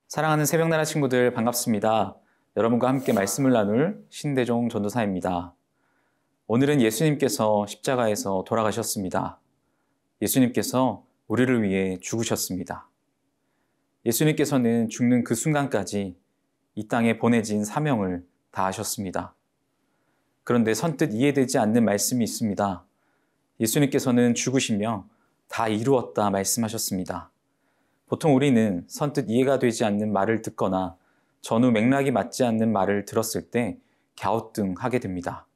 사랑하는 새벽나라 친구들 반갑습니다. 여러분과 함께 말씀을 나눌 신대종 전도사입니다. 오늘은 예수님께서 십자가에서 돌아가셨습니다. 예수님께서 우리를 위해 죽으셨습니다. 예수님께서는 죽는 그 순간까지 이 땅에 보내진 사명을 다하셨습니다. 그런데 선뜻 이해되지 않는 말씀이 있습니다. 예수님께서는 죽으시며 다 이루었다 말씀하셨습니다. 보통 우리는 선뜻 이해가 되지 않는 말을 듣거나 전후 맥락이 맞지 않는 말을 들었을 때 갸우뚱하게 됩니다.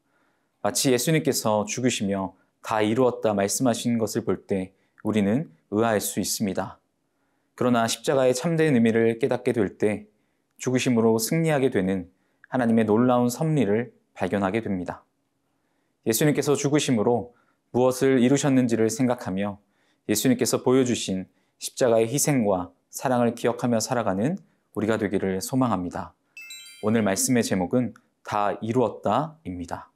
마치 예수님께서 죽으시며 다 이루었다 말씀하신 것을 볼 때 우리는 의아할 수 있습니다. 그러나 십자가의 참된 의미를 깨닫게 될 때 죽으심으로 승리하게 되는 하나님의 놀라운 섭리를 발견하게 됩니다. 예수님께서 죽으심으로 무엇을 이루셨는지를 생각하며 예수님께서 보여주신 십자가의 희생과 사랑을 기억하며 살아가는 우리가 되기를 소망합니다. 오늘 말씀의 제목은 다 이루었다입니다.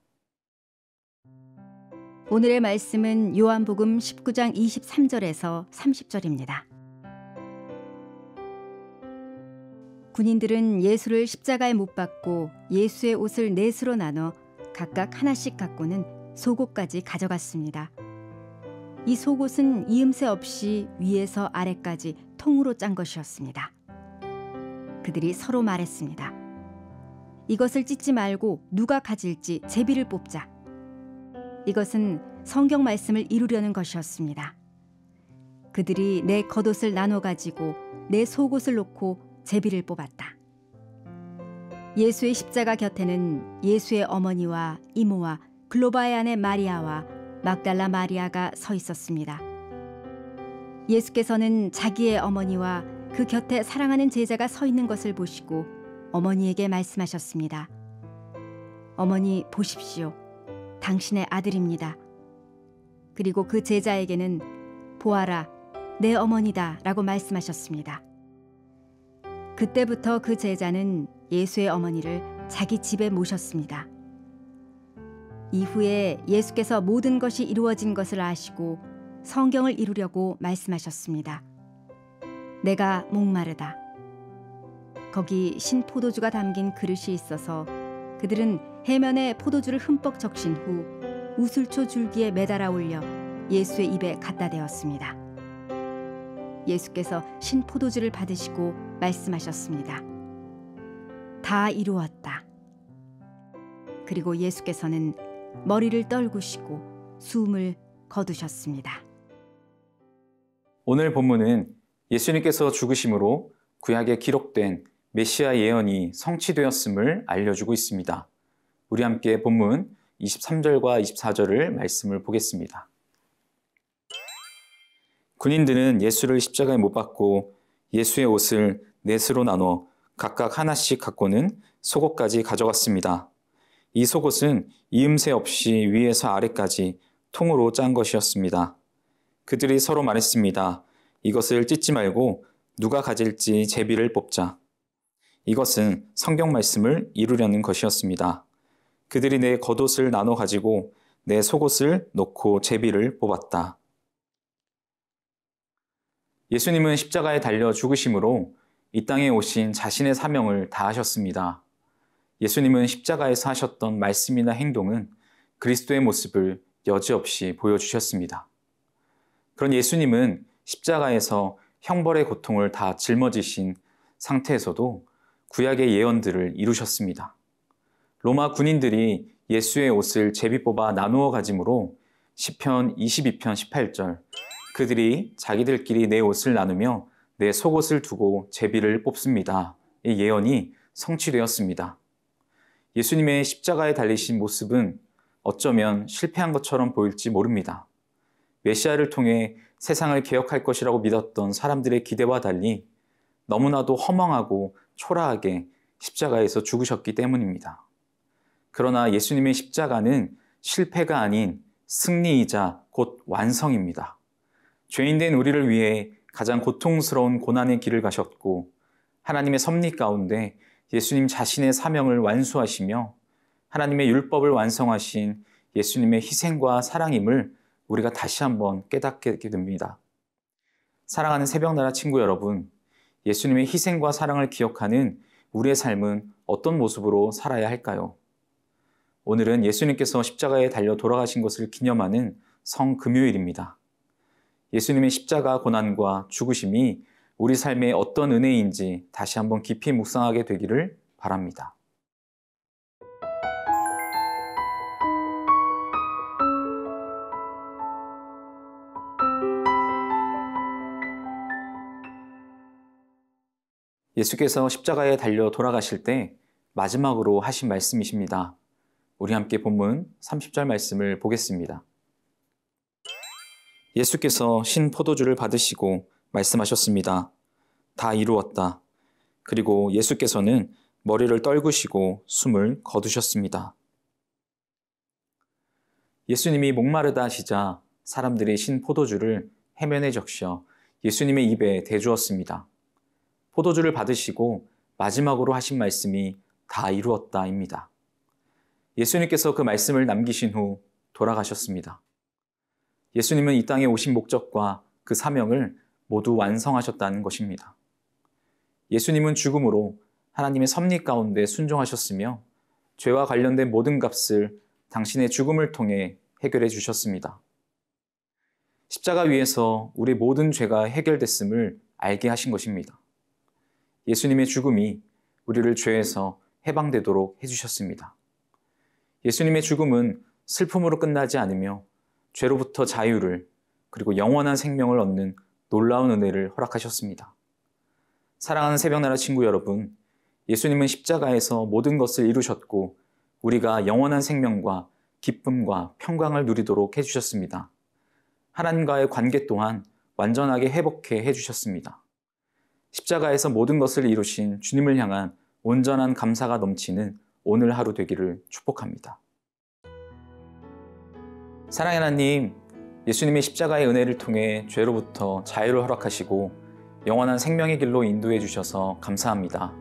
오늘의 말씀은 요한복음 19장 23절에서 30절입니다. 군인들은 예수를 십자가에 못 박고 예수의 옷을 넷으로 나눠 각각 하나씩 갖고는 속옷까지 가져갔습니다. 이 속옷은 이음새 없이 위에서 아래까지 통으로 짠 것이었습니다. 그들이 서로 말했습니다. 이것을 찢지 말고 누가 가질지 제비를 뽑자. 이것은 성경 말씀을 이루려는 것이었습니다. 그들이 내 겉옷을 나눠 가지고 내 속옷을 놓고 제비를 뽑았다. 예수의 십자가 곁에는 예수의 어머니와 이모와 글로바의 아내 마리아와 막달라 마리아가 서 있었습니다. 예수께서는 자기의 어머니와 그 곁에 사랑하는 제자가 서 있는 것을 보시고 어머니에게 말씀하셨습니다. 어머니 보십시오. 당신의 아들입니다. 그리고 그 제자에게는 보아라, 내 어머니다 라고 말씀하셨습니다. 그때부터 그 제자는 예수의 어머니를 자기 집에 모셨습니다. 이후에 예수께서 모든 것이 이루어진 것을 아시고 성경을 이루려고 말씀하셨습니다. 내가 목마르다. 거기 신포도주가 담긴 그릇이 있어서 그들은 해면에 포도주를 흠뻑 적신 후 우슬초 줄기에 매달아 올려 예수의 입에 갖다 대었습니다. 예수께서 신포도주를 받으시고 말씀하셨습니다. 다 이루었다. 그리고 예수께서는 머리를 떨구시고 숨을 거두셨습니다. 오늘 본문은 예수님께서 죽으심으로 구약에 기록된 메시아 예언이 성취되었음을 알려주고 있습니다. 우리 함께 본문 23절과 24절을 말씀을 보겠습니다. 군인들은 예수를 십자가에 못 박고 예수의 옷을 넷으로 나눠 각각 하나씩 갖고는 속옷까지 가져갔습니다. 이 속옷은 이음새 없이 위에서 아래까지 통으로 짠 것이었습니다. 그들이 서로 말했습니다. 이것을 찢지 말고 누가 가질지 제비를 뽑자. 이것은 성경 말씀을 이루려는 것이었습니다. 그들이 내 겉옷을 나눠 가지고 내 속옷을 놓고 제비를 뽑았다. 예수님은 십자가에 달려 죽으심으로 이 땅에 오신 자신의 사명을 다하셨습니다. 예수님은 십자가에서 하셨던 말씀이나 행동은 그리스도의 모습을 여지없이 보여주셨습니다. 그런 예수님은 십자가에서 형벌의 고통을 다 짊어지신 상태에서도 구약의 예언들을 이루셨습니다. 로마 군인들이 예수의 옷을 제비 뽑아 나누어 가짐으로 시편 22편 18절 그들이 자기들끼리 내 옷을 나누며 내 속옷을 두고 제비를 뽑습니다. 이 예언이 성취되었습니다. 예수님의 십자가에 달리신 모습은 어쩌면 실패한 것처럼 보일지 모릅니다. 메시아를 통해 세상을 개혁할 것이라고 믿었던 사람들의 기대와 달리 너무나도 허망하고 초라하게 십자가에서 죽으셨기 때문입니다. 그러나 예수님의 십자가는 실패가 아닌 승리이자 곧 완성입니다. 죄인된 우리를 위해 가장 고통스러운 고난의 길을 가셨고 하나님의 섭리 가운데 예수님 자신의 사명을 완수하시며 하나님의 율법을 완성하신 예수님의 희생과 사랑임을 우리가 다시 한번 깨닫게 됩니다. 사랑하는 새벽나라 친구 여러분, 예수님의 희생과 사랑을 기억하는 우리의 삶은 어떤 모습으로 살아야 할까요? 오늘은 예수님께서 십자가에 달려 돌아가신 것을 기념하는 성금요일입니다. 예수님의 십자가 고난과 죽으심이 우리 삶에 어떤 은혜인지 다시 한번 깊이 묵상하게 되기를 바랍니다. 예수께서 십자가에 달려 돌아가실 때 마지막으로 하신 말씀이십니다. 우리 함께 본문 30절 말씀을 보겠습니다. 예수께서 신 포도주를 받으시고 말씀하셨습니다. 다 이루었다. 그리고 예수께서는 머리를 떨구시고 숨을 거두셨습니다. 예수님이 목마르다 하시자 사람들이 신 포도주를 해면에 적셔 예수님의 입에 대주었습니다. 포도주를 받으시고 마지막으로 하신 말씀이 다 이루었다입니다. 예수님께서 그 말씀을 남기신 후 돌아가셨습니다. 예수님은 이 땅에 오신 목적과 그 사명을 모두 완성하셨다는 것입니다. 예수님은 죽음으로 하나님의 섭리 가운데 순종하셨으며 죄와 관련된 모든 값을 당신의 죽음을 통해 해결해 주셨습니다. 십자가 위에서 우리 모든 죄가 해결됐음을 알게 하신 것입니다. 예수님의 죽음이 우리를 죄에서 해방되도록 해주셨습니다. 예수님의 죽음은 슬픔으로 끝나지 않으며 죄로부터 자유를 그리고 영원한 생명을 얻는 놀라운 은혜를 허락하셨습니다. 사랑하는 새벽나라 친구 여러분, 예수님은 십자가에서 모든 것을 이루셨고 우리가 영원한 생명과 기쁨과 평강을 누리도록 해주셨습니다. 하나님과의 관계 또한 완전하게 회복해 해주셨습니다. 십자가에서 모든 것을 이루신 주님을 향한 온전한 감사가 넘치는 오늘 하루 되기를 축복합니다. 사랑의 하나님, 예수님의 십자가의 은혜를 통해 죄로부터 자유를 허락하시고 영원한 생명의 길로 인도해 주셔서 감사합니다.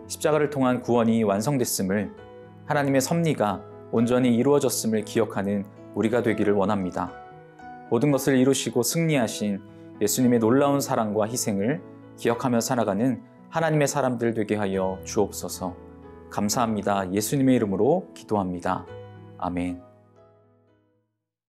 십자가를 통한 구원이 완성됐음을, 하나님의 섭리가 온전히 이루어졌음을 기억하는 우리가 되기를 원합니다. 모든 것을 이루시고 승리하신 예수님의 놀라운 사랑과 희생을 기억하며 살아가는 하나님의 사람들 되게 하여 주옵소서. 감사합니다. 예수님의 이름으로 기도합니다. 아멘.